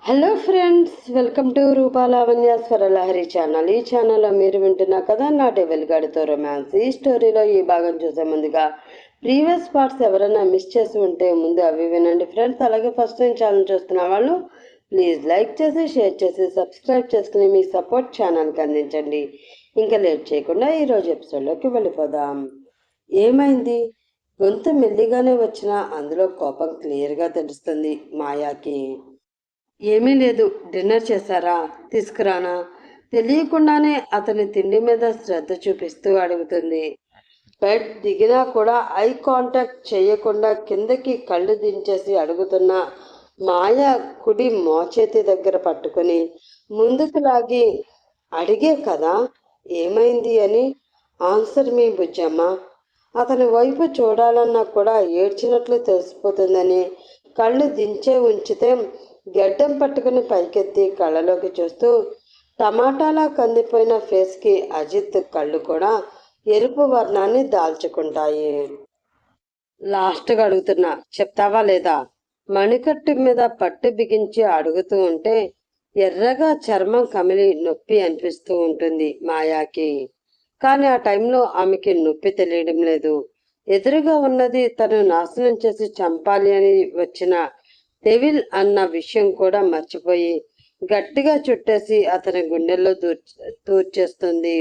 Hello friends, welcome to Rupalavanya Swaralahari channel. ఈ ఛానల్లో మీరు వింటున్నా కదా నా డెవిల్ గడితో రొమాన్స్. ఈ స్టోరీలో ఈ భాగం చూసే ముందుగా ప్రీవియస్ పార్ట్స్ ఎవరైనా మిస్ చేసి ఉంటే ముందు అవి వినండి ఫ్రెండ్స్. అలాగే ఫస్ట్ టైం ఛానల్ చూస్తున్న వాళ్ళు ప్లీజ్ లైక్ చేసి షేర్ చేసి సబ్స్క్రైబ్ చేసుకుని మీ సపోర్ట్ ఛానల్కి అందించండి. ఇంకా లేట్ చేయకుండా ఈరోజు ఎపిసోడ్లోకి వెళ్ళిపోదాం. ఏమైంది? గొంతు మెల్లిగానే వచ్చినా అందులో కోపం క్లియర్గా తెలుస్తుంది మాయాకి. ఏమీ లేదు, డిన్నర్ చేశారా, తీసుకురానా? తెలియకుండానే అతని తిండి మీద శ్రద్ధ చూపిస్తూ అడుగుతుంది. బెడ్ దిగినా కూడా ఐ కాంటాక్ట్ చేయకుండా కిందకి కళ్ళు దించేసి అడుగుతున్న మాయ కుడి మోచేతి దగ్గర పట్టుకొని ముందుకు లాగి అడిగే కదా ఏమైంది అని. ఆన్సర్ మీ బుజ్జమ్మ. అతని వైపు చూడాలన్నా కూడా ఏడ్చినట్లు తెలిసిపోతుందని కళ్ళు దించే ఉంచితే గడ్డం పట్టుకుని పైకెత్తి కళ్ళలోకి చూస్తూ టమాటాలా కందిపోయిన ఫేస్కి అజిత్ కళ్ళు కూడా ఎరుపు వర్ణాన్ని దాల్చుకుంటాయి. లాస్ట్గా అడుగుతున్నా, చెప్తావా లేదా? మణికట్టు మీద పట్టు బిగించి అడుగుతూ ఉంటే ఎర్రగా చర్మం కమిలి నొప్పి అనిపిస్తూ ఉంటుంది మాయాకి. కానీ ఆ టైంలో ఆమెకి నొప్పి తెలియడం లేదు. ఎదురుగా ఉన్నది తను నాశనం చేసి చంపాలి అని వచ్చిన డెవిల్ అన్న విషయం కూడా మర్చిపోయి గట్టిగా చుట్టేసి అతని గుండెల్లో తూర్చేస్తుంది.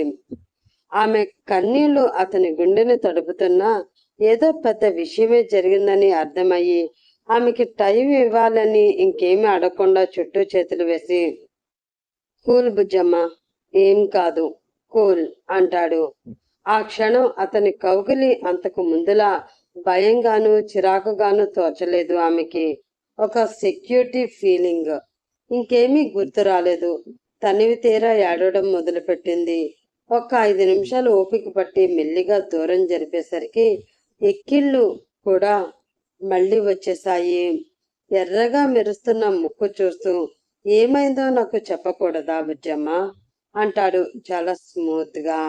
ఆమె కన్నీళ్లు అతని గుండెని తడుపుతున్నా ఏదో పెద్ద విషయమే జరిగిందని అర్థమయ్యి ఆమెకి టైం ఇవ్వాలని ఇంకేమీ అడగకుండా చుట్టూ చేతులు వేసి, కూల్ బుజ్జమ్మ, ఏం కాదు, కూల్ అంటాడు. ఆ క్షణం అతని కౌగిలి అంతకు ముందులా భయంగాను చిరాకుగాను తోచలేదు ఆమెకి. ఒక సెక్యూరిటీ ఫీలింగ్. ఇంకేమీ గుర్తు రాలేదు. తనివి తీరా ఏడవడం మొదలుపెట్టింది. ఒక 5 నిమిషాలు ఓపిక పట్టి మెల్లిగా దూరం జరిపేసరికి ఎక్కిళ్ళు కూడా మళ్ళీ వచ్చేసాయి. ఎర్రగా మెరుస్తున్న ముక్కు చూస్తూ, ఏమైందో నాకు చెప్పకూడదా బుజ్జమ్మ అంటాడు చాలా స్మూత్ గా.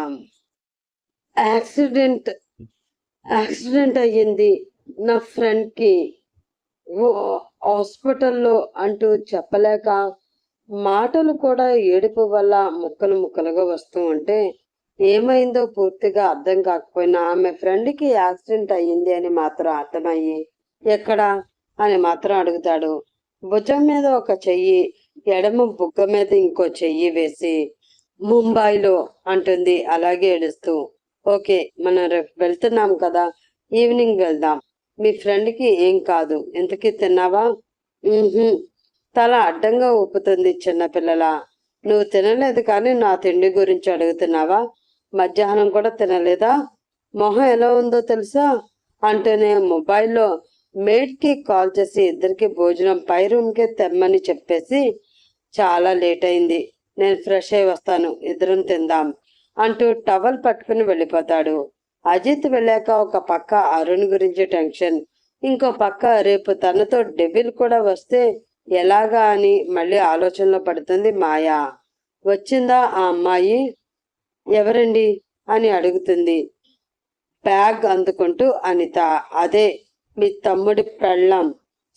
యాక్సిడెంట్ అయ్యింది నా ఫ్రెండ్ కి హాస్పిటల్లో అంటూ చెప్పలేక మాటలు కూడా ఏడుపు వల్ల ముక్కలుగా వస్తూ ఉంటే ఏమైందో పూర్తిగా అర్థం కాకపోయినా ఆమె ఫ్రెండ్కి యాక్సిడెంట్ అయ్యింది అని మాత్రం అర్థమయ్యి ఎక్కడా అని మాత్రం అడుగుతాడు. భుజం మీద ఒక చెయ్యి, ఎడమ బుగ్గ మీద ఇంకో చెయ్యి వేసి ముంబైలో అంటుంది అలాగే ఏడుస్తూ. ఓకే, మనం రేపు వెళ్తున్నాం కదా, ఈవినింగ్ వెళ్దాం. మీ ఫ్రెండ్కి ఏం కాదు. ఇంతకీ తిన్నావా? తల అడ్డంగా ఊపుతుంది చిన్నపిల్లల. నువ్వు తినలేదు కానీ నా తిండి గురించి అడుగుతున్నావా? మధ్యాహ్నం కూడా తినలేదా? మొహం ఎలా ఉందో తెలుసా అంటూనే మొబైల్లో మేడ్కి కాల్ చేసి ఇద్దరికి భోజనం పై రూమ్కే తెమ్మని చెప్పేసి, చాలా లేట్ అయింది, నేను ఫ్రెష్ అయి వస్తాను, ఇద్దరం తిందాం అంటూ టవల్ పట్టుకుని వెళ్ళిపోతాడు. అజిత్ వెళ్ళాక ఒక పక్క అరుణ్ గురించి టెన్షన్, ఇంకో పక్క రేపు తనతో డెవిల్ కూడా వస్తే ఎలాగా అని మళ్ళీ ఆలోచనలో పడుతుంది మాయా. వచ్చిందా ఆ అమ్మాయి? ఎవరండి అని అడుగుతుంది బ్యాగ్ అందుకుంటూ అనిత. అదే మీ తమ్ముడి పెళ్ళాం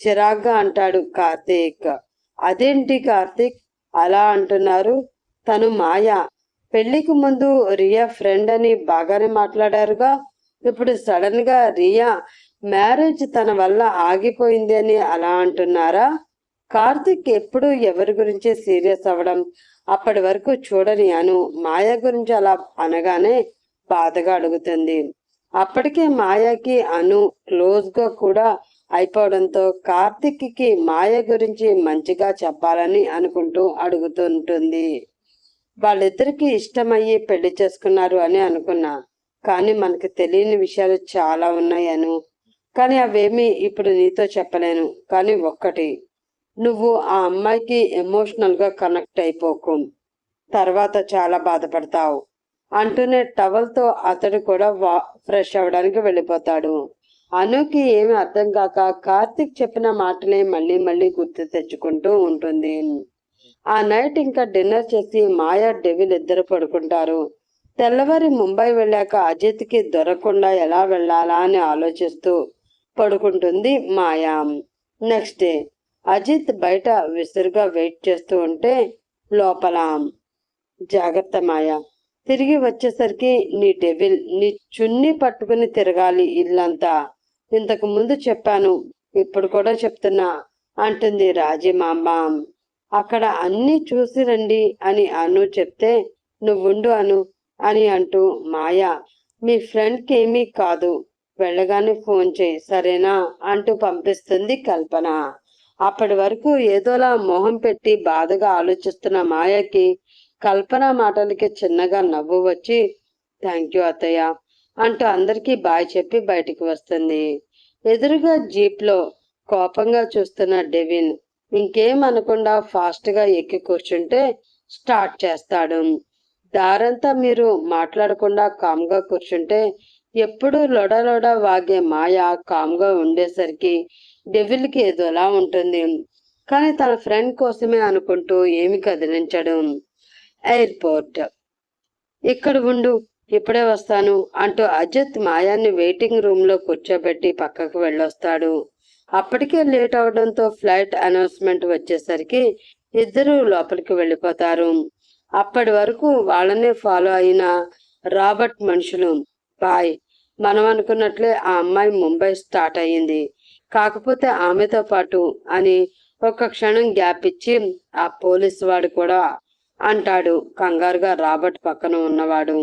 చిరాగ్గా అంటాడు కార్తీక్. అదేంటి కార్తీక్ అలా అంటున్నారు? తను మాయా. పెళ్లికి ముందు రియా ఫ్రెండ్ అని బాగానే మాట్లాడారుగా, ఇప్పుడు సడన్ గా రియా మ్యారేజ్ తన వల్ల ఆగిపోయింది అని అలా అంటున్నారా? కార్తిక్ ఎప్పుడు ఎవరి గురించి సీరియస్ అవ్వడం అప్పటి వరకు చూడని అను మాయ గురించి అలా అనగానే బాధగా అడుగుతుంది. అప్పటికే మాయకి అను క్లోజ్ గా కూడా అయిపోవడంతో కార్తిక్ కి మాయ గురించి మంచిగా చెప్పాలని అనుకుంటూ అడుగుతుంటుంది. వాళ్ళిద్దరికి ఇష్టమయ్యి పెళ్లి చేసుకున్నారు అని అనుకున్నా, కానీ మనకు తెలియని విషయాలు చాలా ఉన్నాయను. కానీ అవేమీ ఇప్పుడు నీతో చెప్పలేను. కానీ ఒక్కటి, నువ్వు ఆ అమ్మాయికి ఎమోషనల్గా కనెక్ట్ అయిపోకు, తర్వాత చాలా బాధపడతావు అంటూనే టవల్తో అతడు కూడా ఫ్రెష్ అవ్వడానికి వెళ్ళిపోతాడు. అనుకి ఏమి అర్థం కాక కార్తిక్ చెప్పిన మాటలే మళ్ళీ మళ్ళీ గుర్తు తెచ్చుకుంటూ ఉంటుంది. ఆ నైట్ ఇంకా డిన్నర్ చేసి మాయా డెవిల్ ఇద్దరు పడుకుంటారు. తెల్లవారి ముంబై వెళ్ళాక అజిత్కి దొరకకుండా ఎలా వెళ్ళాలా అని ఆలోచిస్తూ పడుకుంటుంది మాయా. నెక్స్ట్ డే అజిత్ బయట విసురుగా వెయిట్ చేస్తూ ఉంటే లోపల, జాగ్రత్త మాయా, తిరిగి వచ్చేసరికి నీ డెవిల్ నీ చున్నీ పట్టుకుని తిరగాలి ఇల్లంతా. ఇంతకు ముందు చెప్పాను, ఇప్పుడు కూడా చెప్తున్నా అంటుంది రాజీమాంబ. అక్కడ అన్నీ చూసి రండి అని అను చెప్తే, నువ్వుండు అను అని అంటూ మాయా, మీ ఫ్రెండ్కి ఏమీ కాదు, వెళ్ళగానే ఫోన్ చేయి సరేనా అంటూ పంపిస్తుంది కల్పన. అప్పటి వరకు ఏదోలా మొహం పెట్టి బాధగా ఆలోచిస్తున్న మాయకి కల్పన మాటలకి చిన్నగా నవ్వు వచ్చి, థ్యాంక్ యూ అత్తయ్య అంటూ అందరికీ బాయ్ చెప్పి బయటికి వస్తుంది. ఎదురుగా జీప్లో కోపంగా చూస్తున్న డెవిన్ ఇంకేం అనకుండా ఫాస్ట్గా ఎక్కి కూర్చుంటే స్టార్ట్ చేస్తాడు. దారంతా మీరు మాట్లాడకుండా కామ్గా కూర్చుంటే ఎప్పుడూ లొడలొడ వాగే మాయ కామ్గా ఉండేసరికి డెవిల్కి ఏదోలా ఉంటుంది. కానీ తన ఫ్రెండ్ కోసమే అనుకుంటూ ఏమి కదిలించడు. ఎయిర్పోర్ట్. ఇక్కడ ఉండు, ఇప్పుడే వస్తాను అంటూ అజిత్ మాయాన్ని వెయిటింగ్ రూమ్లో కూర్చోబెట్టి పక్కకు వెళ్ళొస్తాడు. అప్పటికే లేట్ అవడంతో ఫ్లైట్ అనౌన్స్మెంట్ వచ్చేసరికి ఇద్దరు లోపలికి వెళ్ళిపోతారు. అప్పటి వరకు వాళ్ళనే ఫాలో అయిన రాబర్ట్ మనుషులు, బాయ్, మనం అనుకున్నట్లే ఆ అమ్మాయి ముంబై స్టార్ట్ అయ్యింది, కాకపోతే ఆమెతో పాటు అని ఒక క్షణం గ్యాప్ ఇచ్చి ఆ పోలీసు వాడు కూడా అంటాడు కంగారుగా రాబర్ట్ పక్కన ఉన్నవాడు.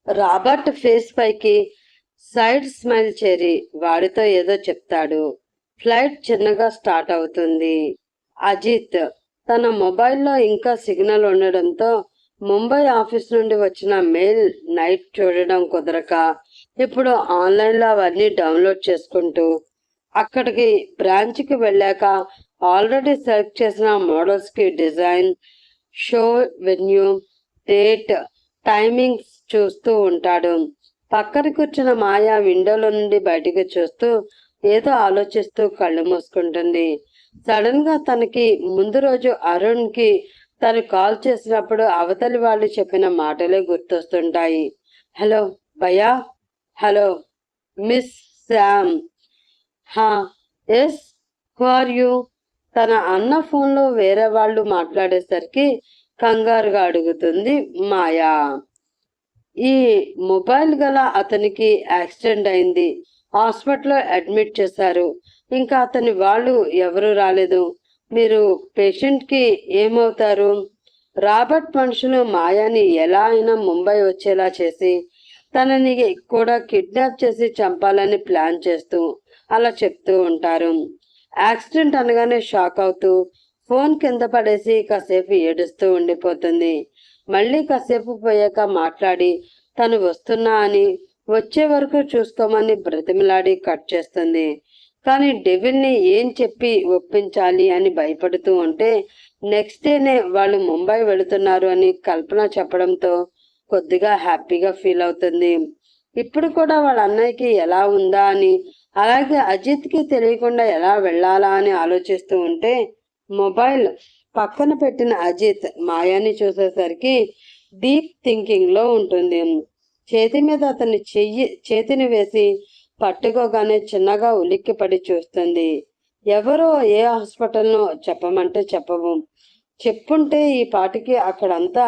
రాబర్ట్ ఫేస్ పైకి సైడ్ స్మైల్ చేరి వాడితో ఏదో చెప్తాడు. ఫ్లైట్ చిన్నగా స్టార్ట్ అవుతుంది. అజిత్ తన మొబైల్లో ఇంకా సిగ్నల్ ఉండడంతో ముంబై ఆఫీస్ నుండి వచ్చిన మెయిల్ నైట్ చూడడం కుదరక ఇప్పుడు ఆన్లైన్లో అవన్నీ డౌన్లోడ్ చేసుకుంటూ అక్కడికి బ్రాంచ్కి వెళ్ళాక ఆల్రెడీ సెలెక్ట్ చేసిన మోడల్స్కి design, show venue, date, timings చూస్తూ ఉంటాడు. పక్కన కూర్చున్న మాయా విండోలో నుండి బయటికి చూస్తూ ఏదో ఆలోచిస్తూ కళ్ళు మూసుకుంటుంది. సడన్ గా తనకి ముందు రోజు అరుణ్కి తను కాల్ చేసినప్పుడు అవతలి వాళ్ళు చెప్పిన మాటలే గుర్తొస్తుంటాయి. హలో భయ్యా, హలో మిస్ శామ్, హా ఎస్, హూ ఆర్ యూ? తన అన్న ఫోన్లో వేరే వాళ్ళు మాట్లాడేసరికి కంగారుగా అడుగుతుంది మాయా. ఈ మొబైల్ గల అతనికి యాక్సిడెంట్ అయింది, హాస్పిటల్లో అడ్మిట్ చేశారు, ఇంకా అతని వాళ్ళు ఎవరు రాలేదు, మీరు పేషెంట్కి ఏమవుతారు? రాబర్ట్ మనుషులు మాయాని ఎలా అయినా ముంబై వచ్చేలా చేసి తనని కూడా కిడ్నాప్ చేసి చంపాలని ప్లాన్ చేస్తూ అలా చెప్తూ ఉంటారు. యాక్సిడెంట్ అనగానే షాక్ అవుతూ ఫోన్ కింద పడేసి కాసేపు ఏడుస్తూ ఉండిపోతుంది. మళ్ళీ కాసేపు పోయాక మాట్లాడి తను వస్తున్నా అని, వచ్చే వరకు చూసుకోమని బ్రతిమలాడి కట్ చేస్తుంది. కానీ డెవిల్ని ఏం చెప్పి ఒప్పించాలి అని భయపడుతూ ఉంటే నెక్స్ట్ డేనే వాళ్ళు ముంబై వెళుతున్నారు అని కల్పన చెప్పడంతో కొద్దిగా హ్యాపీగా ఫీల్ అవుతుంది. ఇప్పుడు కూడా వాళ్ళ అన్నయ్యకి ఎలా ఉందా అని, అలాగే అజిత్కి తెలియకుండా ఎలా వెళ్ళాలా అని ఆలోచిస్తూ ఉంటే మొబైల్ పక్కన పెట్టిన అజిత్ మాయాని చూసేసరికి డీప్ థింకింగ్లో ఉంటుంది. చేతి మీద అతని చేతిని వేసి పట్టుకోగానే చిన్నగా ఉలిక్కిపడి చూస్తుంది. ఎవరో ఏ హాస్పిటల్నో చెప్పమంటే చెప్పవు, చెప్పుంటే ఈ పాటికి అక్కడంతా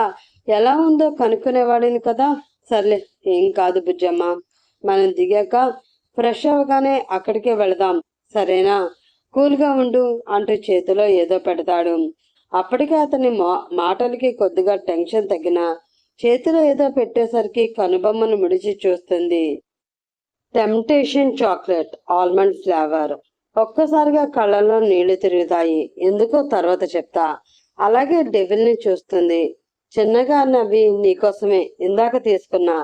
ఎలా ఉందో కనుక్కునేవాడిని కదా. సర్లే, ఏం కాదు బుజ్జమ్మ, మనం దిగాక ఫ్రెష్ అవగానే అక్కడికే వెళదాం సరేనా, కూల్గా ఉండు అంటూ చేతిలో ఏదో పెడతాడు. అప్పటికే అతని మాటలకి కొద్దిగా టెన్షన్ తగ్గిన చేతిలో ఏదో పెట్టేసరికి కనుబొమ్మను ముడిచి చూస్తుంది. Temptation chocolate almond flavour. ఒక్కసారిగా కళ్ళల్లో నీళ్లు తిరుగుతాయి. ఎందుకో తర్వాత చెప్తా. అలాగే డెవిల్ని చూస్తుంది. చిన్నగా నవ్వి, నీకోసమే ఇందాక తీసుకున్నా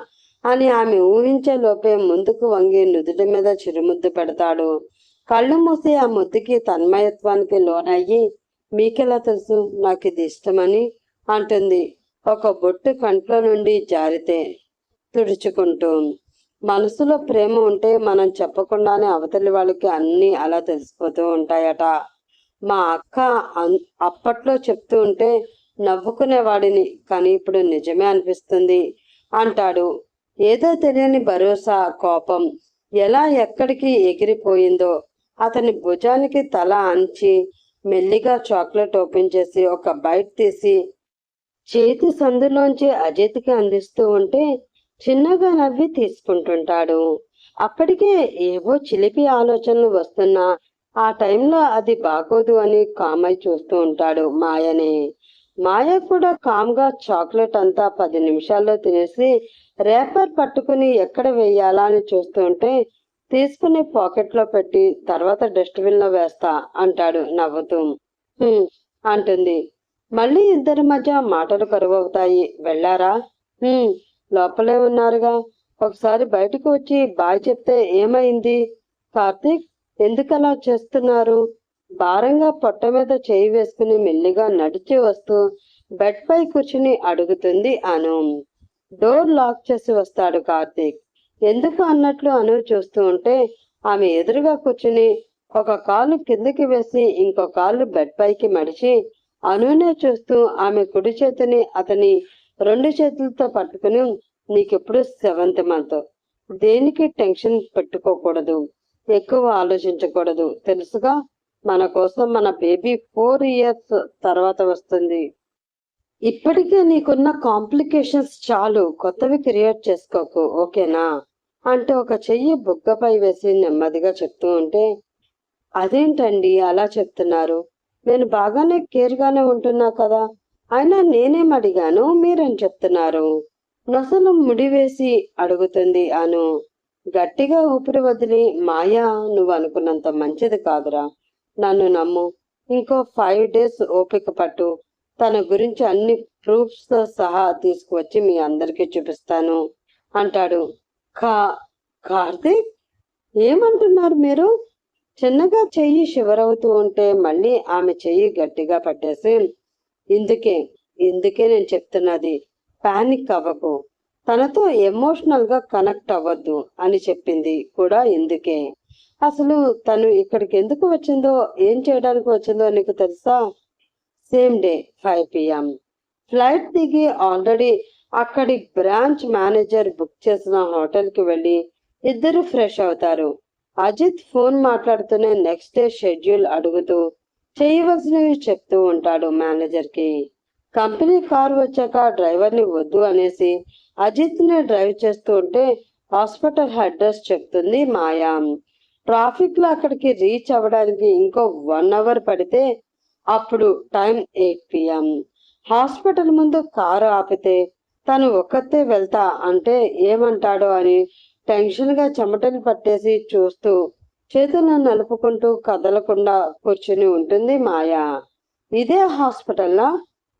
అని ఆమె ఊహించే లోపే ముందుకు వంగి నుదుటి మీద చిరుముద్దు పెడతాడు. కళ్ళు మూసి ఆ ముద్దుకి తన్మయత్వానికి లోనయ్యి, మీకెలా తెలుసు నాకు ఇది ఇష్టమని అంటుంది ఒక బొట్టు కంట్లో నుండి జారితే తుడుచుకుంటూ. మనసులో ప్రేమ ఉంటే మనం చెప్పకుండానే అవతలి వాళ్ళకి అన్నీ అలా తెలిసిపోతూ ఉంటాయట. మా అక్క అప్పట్లో చెప్తూ ఉంటే నవ్వుకునేవాడిని, కానీ ఇప్పుడు నిజమే అనిపిస్తుంది అంటాడు. ఏదో తెలియని భరోసా, కోపం ఎలా ఎక్కడికి ఎగిరిపోయిందో అతని భుజానికి తల అంచి మెల్లిగా చాక్లెట్ ఓపెన్ చేసి ఒక బైట్ తీసి చేతి సందులోంచి అజిత్కి అందిస్తూ ఉంటే చిన్నగా నవ్వి తీసుకుంటుంటాడు. అప్పటికే ఏవో చిలిపి ఆలోచనలు వస్తున్నా ఆ టైంలో అది బాగోదు అని కామై చూస్తూ ఉంటాడు మాయని. మాయ కూడా కామ్గా చాక్లెట్ అంతా 10 నిమిషాల్లో తినేసి రేపర్ పట్టుకుని ఎక్కడ వేయాలా అని చూస్తూ ఉంటే తీసుకుని పాకెట్లో పెట్టి తర్వాత డస్ట్బిన్ లో వేస్తా అంటాడు నవ్వుతూ. అంటుంది. మళ్ళీ ఇద్దరి మధ్య మాటలు కరువవుతాయి. వెళ్ళారా? లోపలే ఉన్నారుగా. ఒకసారి బయటకు వచ్చి బాయ్ చెప్తే ఏమైంది? కార్తీక్, ఎందుకలా చేస్తున్నారు? భారంగా పొట్ట మీద చేయి వేసుకుని మెల్లిగా నడిచి వస్తూ బెడ్ పై కూర్చుని అడుగుతుంది అను. డోర్ లాక్ చేసి వస్తాడు కార్తీక్. ఎందుకు అన్నట్లు అను చూస్తూ ఉంటే ఆమె ఎదురుగా కూర్చుని ఒక కాలు కిందకి వేసి ఇంకో కాలు బెడ్ పైకి మడిచి అనునే చూస్తూ ఆమె కుడి చేతిని అతని 2 చేతులతో పట్టుకుని, నీకెప్పుడు 7th మంత్, దేనికి టెన్షన్ పెట్టుకోకూడదు, ఎక్కువ ఆలోచించకూడదు, తెలుసుగా. మన కోసం మన బేబీ 4 years తర్వాత వస్తుంది. ఇప్పటికే నీకున్న కాంప్లికేషన్స్ చాలు, కొత్తవి క్రియేట్ చేసుకోకు, ఓకేనా అంటే ఒక చెయ్యి బుగ్గపై వేసి నెమ్మదిగా చెప్తూ ఉంటే, అదేంటండి అలా చెప్తున్నారు? నేను బాగానే కేర్గానే ఉంటున్నా కదా. అయినా నేనేం అడిగాను, మీరేం చెప్తున్నారు? నొసలు ముడివేసి అడుగుతుంది అను. గట్టిగా ఊపిరి వదిలి, మాయా, నువ్వు అనుకున్నంత మంచిది కాదురా, నన్ను నమ్ము. ఇంకో 5 days ఓపిక పట్టు. తన గురించి అన్ని ప్రూఫ్స్ తో సహా తీసుకువచ్చి మీ అందరికీ చూపిస్తాను అంటాడు. కార్తీక్, ఏమంటున్నారు మీరు? చిన్నగా చెయ్యి షివరవుతూ ఉంటే మళ్ళీ ఆమె చెయ్యి గట్టిగా పట్టేసి, ఇందుకే నేను చెప్తున్నది, పానిక్ అవ్వకు, తనతో ఎమోషనల్ గా కనెక్ట్ అవ్వద్దు అని చెప్పింది కూడా ఇందుకే. అసలు తను ఇక్కడికి ఎందుకు వచ్చిందో, ఏం చేయడానికి వచ్చిందో నీకు తెలుసా? సేమ్ డే 5 PM ఫ్లైట్ దిగి ఆల్రెడీ అక్కడి బ్రాంచ్ మేనేజర్ బుక్ చేసిన హోటల్కి వెళ్ళి ఇద్దరు ఫ్రెష్ అవుతారు. అజిత్ ఫోన్ మాట్లాడుతూనే నెక్స్ట్ డే షెడ్యూల్ అడుగుతూ చేయవలసినవి చెప్తూ ఉంటాడు మేనేజర్కి. కంపెనీ కారు వచ్చాక డ్రైవర్ని వద్దు అనేసి అజిత్ ని డ్రైవ్ చేస్తూ ఉంటే హాస్పిటల్ అడ్రస్ చెప్తుంది మాయా. ట్రాఫిక్ లో అక్కడికి రీచ్ అవ్వడానికి ఇంకో 1 hour పడితే అప్పుడు టైం 8 PM. హాస్పిటల్ ముందు కారు ఆపితే తను ఒక్కతే వెళ్తా అంటే ఏమంటాడో అని టెన్షన్ గా చెమటలు పట్టేసి చూస్తూ చేతులను నలుపుకుంటూ కదలకుండా కూర్చుని ఉంటుంది మాయా. ఇదే హాస్పిటల్లా?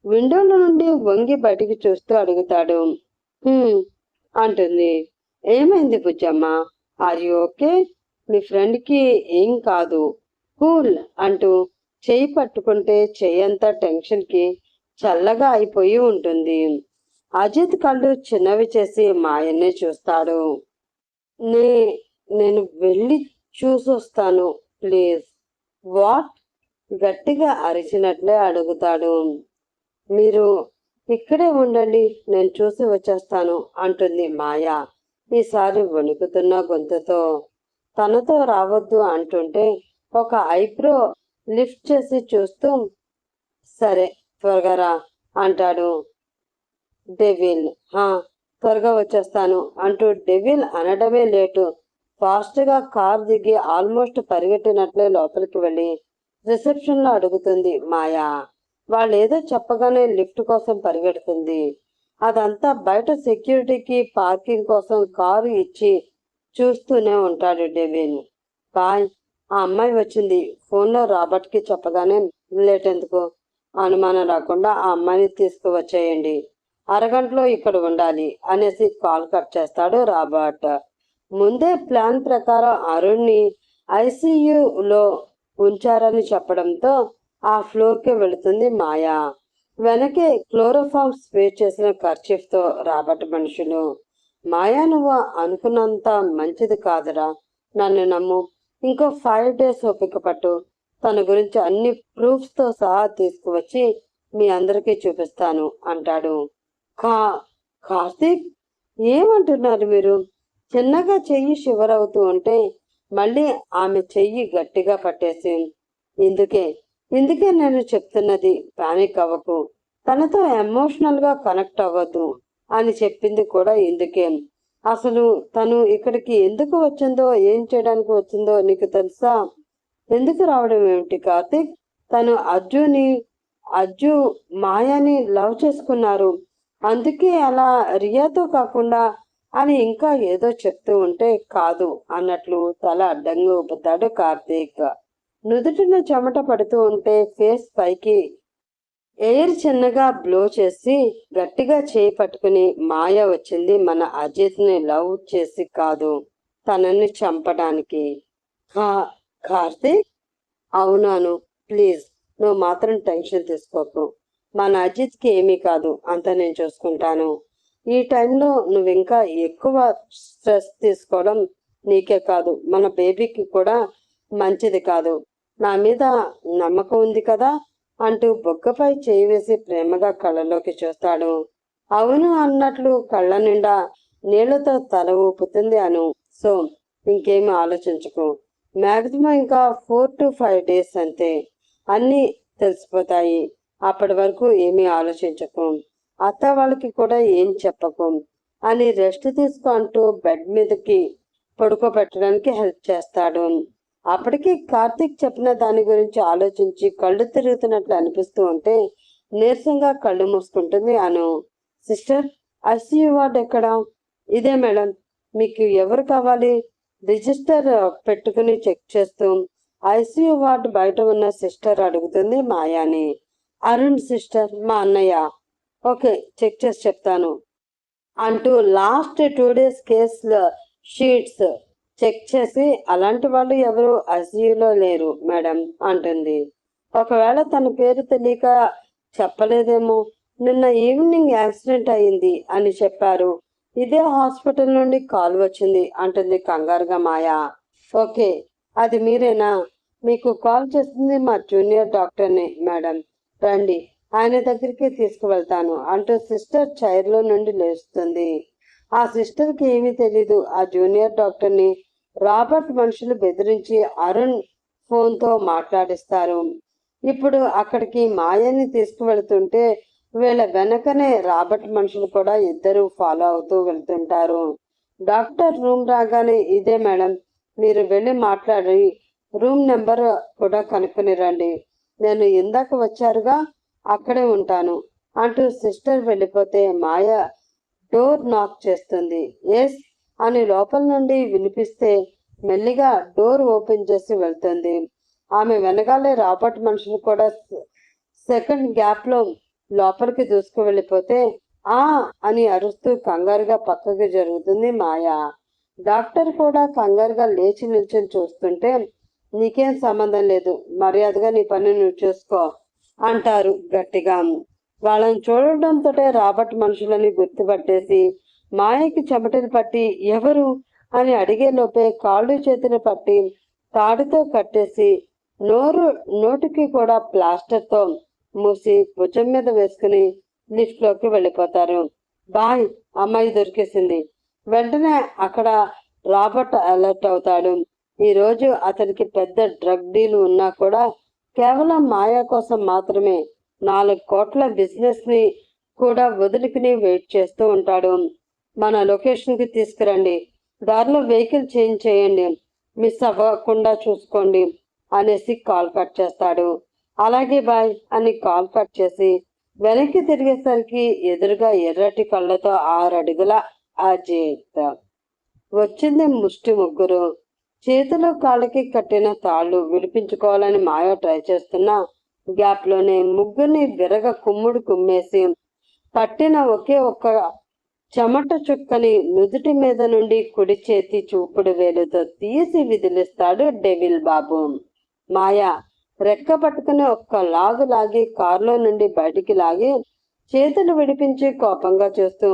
విండోల నుండి వంగి బయటికి చూస్తూ అడుగుతాడు. అంటుంది. ఏమైంది బుజ్జమ్మ? Are you okay? మీ ఫ్రెండ్ కి ఏం కాదు, కూల్ అంటూ చెయ్యి పట్టుకుంటే చెయ్యంతా టెన్షన్ కి చల్లగా అయిపోయి ఉంటుంది. అజిత్ కళ్ళు చిన్నవి చేసి మాయన్నే చూస్తాడు. నేను వెళ్ళి చూసొస్తాను ప్లీజ్. వాట్? గట్టిగా అరిచినట్లే అడుగుతాడు. మీరు ఇక్కడే ఉండండి, నేను చూసి వచ్చేస్తాను అంటుంది మాయా ఈసారి వణుకుతున్న గొంతుతో. తనతో రావద్దు అంటుంటే ఒక ఐబ్రో లిఫ్ట్ చేసి చూస్తూ సరే త్వరగా రా అంటాడు. డెవిల్, త్వరగా వచ్చేస్తాను అంటూ డెవిల్ అనడమే లేటు ఫాస్ట్ గా కార్ దిగి ఆల్మోస్ట్ పరిగెట్టినట్లే లోపలికి వెళ్ళి రిసెప్షన్ లో అడుగుతుంది మాయా. వాళ్ళేదో చెప్పగానే లిఫ్ట్ కోసం పరిగెడుతుంది. అదంతా బయట సెక్యూరిటీకి పార్కింగ్ కోసం కారు ఇచ్చి చూస్తూనే ఉంటాడు డెవిల్. బాయ్, ఆ అమ్మాయి వచ్చింది, ఫోన్లో రాబర్ట్ కి చెప్పగానే లేట్ ఎందుకు, అనుమానం రాకుండా ఆ అమ్మాయిని తీసుకువచ్చేయండి, అరగంటలో ఇక్కడ ఉండాలి అనేసి కాల్ కట్ చేస్తాడు రాబర్ట్. ముందే ప్లాన్ ప్రకారం అరుణ్ని ఐసీయూలో ఉంచారని చెప్పడంతో ఆ ఫ్లోర్కి వెళుతుంది మాయా. వెనకే క్లోరోఫామ్ స్ప్రే చేసిన కర్చీఫ్ తో రాబర్ట్ మనుషులు. మాయా, నువ్వు అనుకున్నంత మంచిది కాదురా, నన్ను నమ్ము. ఇంకో 5 days ఓపిక పట్టు. తన గురించి అన్ని ప్రూఫ్స్ తో సహా తీసుకువచ్చి మీ అందరికీ చూపిస్తాను అంటాడు. కార్తీక్, ఏమంటున్నారు మీరు? చిన్నగా చెయ్యి షివర్ అవుతూ ఉంటే మళ్ళీ ఆమె చెయ్యి గట్టిగా పట్టేసి, ఇందుకే ఇందుకే నేను చెప్తున్నది, పానిక్ అవ్వకు, తనతో ఎమోషనల్ గా కనెక్ట్ అవ్వద్దు అని చెప్పింది కూడా ఇందుకే. అసలు తను ఇక్కడికి ఎందుకు వచ్చిందో, ఏం చేయడానికి వచ్చిందో నీకు తెలుసా? ఎందుకు రావడం ఏమిటి కార్తీక్? తను అజ్జు మాయాని లవ్ చేసుకున్నారు, అందుకే అలా రియాతో కాకుండా అని ఇంకా ఏదో చెప్తూ ఉంటే కాదు అన్నట్లు తల అడ్డంగా ఊపుతాడు కార్తీక్. నుదుటిన చెమట పడుతూ ఉంటే ఫేస్ పైకి ఎయిర్ చిన్నగా బ్లో చేసి గట్టిగా చేయి పట్టుకుని, మాయ వచ్చింది మన అజిత్ని లవ్ చేసి కాదు, తనని చంపడానికి. కార్తీక్, అవునాను, ప్లీజ్ నువ్వు మాత్రం టెన్షన్ తీసుకోకు. మన అజిత్కి ఏమీ కాదు, అంతా నేను చూసుకుంటాను. ఈ టైంలో నువ్వు ఇంకా ఎక్కువ స్ట్రెస్ తీసుకోవడం నీకే కాదు, మన బేబీకి కూడా మంచిది కాదు. నా మీద నమ్మకం ఉంది కదా అంటూ బొగ్గపై చేయి వేసి ప్రేమగా కళ్ళలోకి చూస్తాడు. అవును అన్నట్లు కళ్ళ నిండా నీళ్లతో తల ఊపుతుంది అను. సో ఇంకేమి ఆలోచించుకో, మ్యాక్సిమం ఇంకా 4 to 5 days అంతే, అన్నీ తెలిసిపోతాయి. అప్పటి వరకు ఏమీ ఆలోచించకు, అత్త వాళ్ళకి కూడా ఏం చెప్పకు అని రెస్ట్ తీసుకో అంటూ బెడ్ మీదకి పడుకోబెట్టడానికి హెల్ప్ చేస్తాడు. అప్పటికి కార్తీక్ చెప్పిన దాని గురించి ఆలోచించి కళ్ళు తిరుగుతున్నట్లు అనిపిస్తూ ఉంటే నీరసంగా కళ్ళు మూసుకుంటుంది అను. సిస్టర్, ఐసీయూ వార్డ్ ఎక్కడ? ఇదే మేడం, మీకు ఎవరు కావాలి? రిజిస్టర్ పెట్టుకుని చెక్ చేస్తూ ఐసీయూ వార్డ్ బయట ఉన్న సిస్టర్ అడుగుతుంది మాయాని. అరుణ్ సిస్టర్, మా అన్నయ్య. ఓకే, చెక్ చేసి చెప్తాను అంటూ లాస్ట్ 2 days కేసుల షీట్స్ చెక్ చేసి, అలాంటి వాళ్ళు ఎవరు ఐసీయూలో లేరు మేడం అంటుంది. ఒకవేళ తన పేరు తెలియక చెప్పలేదేమో, నిన్న ఈవినింగ్ యాక్సిడెంట్ అయింది అని చెప్పారు, ఇదే హాస్పిటల్ నుండి కాల్ వచ్చింది అంటుంది కంగారుగా మాయా. ఓకే, అది మీరేనా? మీకు కాల్ చేస్తుంది మా జూనియర్ డాక్టర్ని మేడం, రండి, ఆయన దగ్గరికి తీసుకువెళ్తాను అంటూ సిస్టర్ చైర్లో నుండి లేస్తుంది. ఆ సిస్టర్కి ఏమీ తెలీదు, ఆ జూనియర్ డాక్టర్ని రాబర్ట్ మనుషులు బెదిరించి అరుణ్ ఫోన్తో మాట్లాడిస్తారు. ఇప్పుడు అక్కడికి మాయని తీసుకువెళ్తుంటే వీళ్ళ వెనకనే రాబర్ట్ మనుషులు కూడా ఇద్దరు ఫాలో అవుతూ వెళ్తుంటారు. డాక్టర్ రూమ్ రాగానే, ఇదే మేడం, మీరు వెళ్ళి మాట్లాడి రూమ్ నెంబర్ కూడా కనుక్కొని రండి, నేను ఇందాక వచ్చారుగా అక్కడే ఉంటాను అంటూ సిస్టర్ వెళ్ళిపోతే మాయ డోర్ నాక్ చేస్తుంది. ఎస్ అని లోపల నుండి వినిపిస్తే మెల్లిగా డోర్ ఓపెన్ చేసి వెళ్తుంది. ఆమె వెనకాలే రాబర్ట్ మనుషులు కూడా సెకండ్ గ్యాప్ లో లోపలికి దూసుకు వెళ్ళిపోతే ఆ అని అరుస్తూ కంగారుగా పక్కకి జరుగుతుంది మాయా. డాక్టర్ కూడా కంగారుగా లేచి నిల్చొని చూస్తుంటే, నీకేం సంబంధం లేదు, మర్యాదగా నీ పని నువ్వు చూసుకో అంటారు గట్టిగా. వాళ్ళని చూడడంతో రాబర్ట్ మనుషులని గుర్తుపట్టేసి మాయకి చెమటలు పట్టి ఎవరు అని అడిగే లోపే కాళ్ళు చేతులు పట్టి తాడుతో కట్టేసి నోటికి కూడా ప్లాస్టర్తో మూసి భుజం మీద వేసుకుని లిఫ్ట్ లోకి వెళ్ళిపోతారు. బాయ్, అమ్మాయి దొరికేసింది. వెంటనే అక్కడ రాబర్ట్ అలర్ట్ అవుతాడు. ఈ రోజు అతనికి పెద్ద డ్రగ్ డీల్ ఉన్నా కూడా కేవలం మాయా కోసం మాత్రమే 4 కోట్ల బిజినెస్ ని కూడా వదులుకుని వెయిట్ చేస్తూ ఉంటాడు. మన లొకేషన్ కి తీసుకురండి, దారిలో వెహికల్ చేంజ్ చేయండి, మిస్ అవ్వకుండా చూసుకోండి అనేసి కాల్ కట్ చేస్తాడు. అలాగే బాయ్ అని కాల్ కట్ చేసి వెనక్కి తిరిగేసరికి ఎదురుగా ఎర్రటి కళ్ళతో 6 అడుగుల అజిత్ వచ్చింది. ముష్టి ముగ్గురు, చేతులు కాళ్ళకి కట్టిన తాళ్ళు విడిపించుకోవాలని మాయ ట్రై చేస్తున్నా గ్యాప్ లోనే ముగ్గురిని విరగ కుమ్ముడు కుమ్మేసి పట్టిన ఒకే ఒక్క చెమట చుక్కని నుదుటి మీద నుండి కుడి చేతి చూపుడు వేలుతో తీసి విదిలిస్తాడు డెవిల్ బాబు. మాయా రెక్క పట్టుకుని ఒక్క లాగు లాగి కారులో నుండి బయటికి లాగి చేతులు విడిపించి కోపంగా చూస్తూ,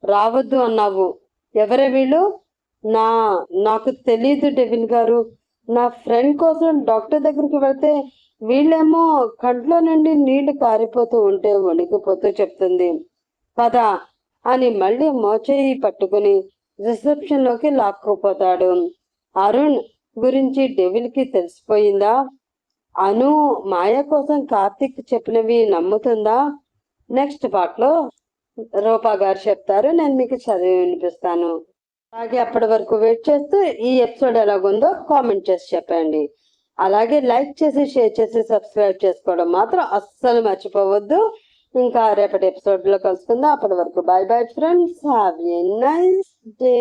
రావద్దు అన్నావు, ఎవరే వీళ్ళు? నాకు తెలీదు డెవిల్ గారు, నా ఫ్రెండ్ కోసం డాక్టర్ దగ్గరికి వెళ్తే వీళ్ళేమో కంట్లో నుండి నీళ్లు కారిపోతూ ఉంటే వణికిపోతూ చెప్తుంది. పద అని మళ్ళీ మోచేయి పట్టుకుని రిసెప్షన్ లోకి లాక్కుపోతాడు. అరుణ్ గురించి డెవిల్కి తెలిసిపోయిందా? అను మాయ కోసం కార్తిక్ చెప్పినవి నమ్ముతుందా? నెక్స్ట్ పార్ట్లో రూపా గారు చెప్తారు, నేను మీకు చదివి వినిపిస్తాను. అలాగే అప్పటి వరకు వెయిట్ చేస్తూ ఈ ఎపిసోడ్ ఎలాగుందో కామెంట్ చేసి చెప్పండి. అలాగే లైక్ చేసి, షేర్ చేసి, సబ్స్క్రైబ్ చేసుకోవడం మాత్రం అస్సలు మర్చిపోవద్దు. ఇంకా రేపటి ఎపిసోడ్లో కలుసుకుందాం. అప్పటి వరకు by bye friends, have a nice day.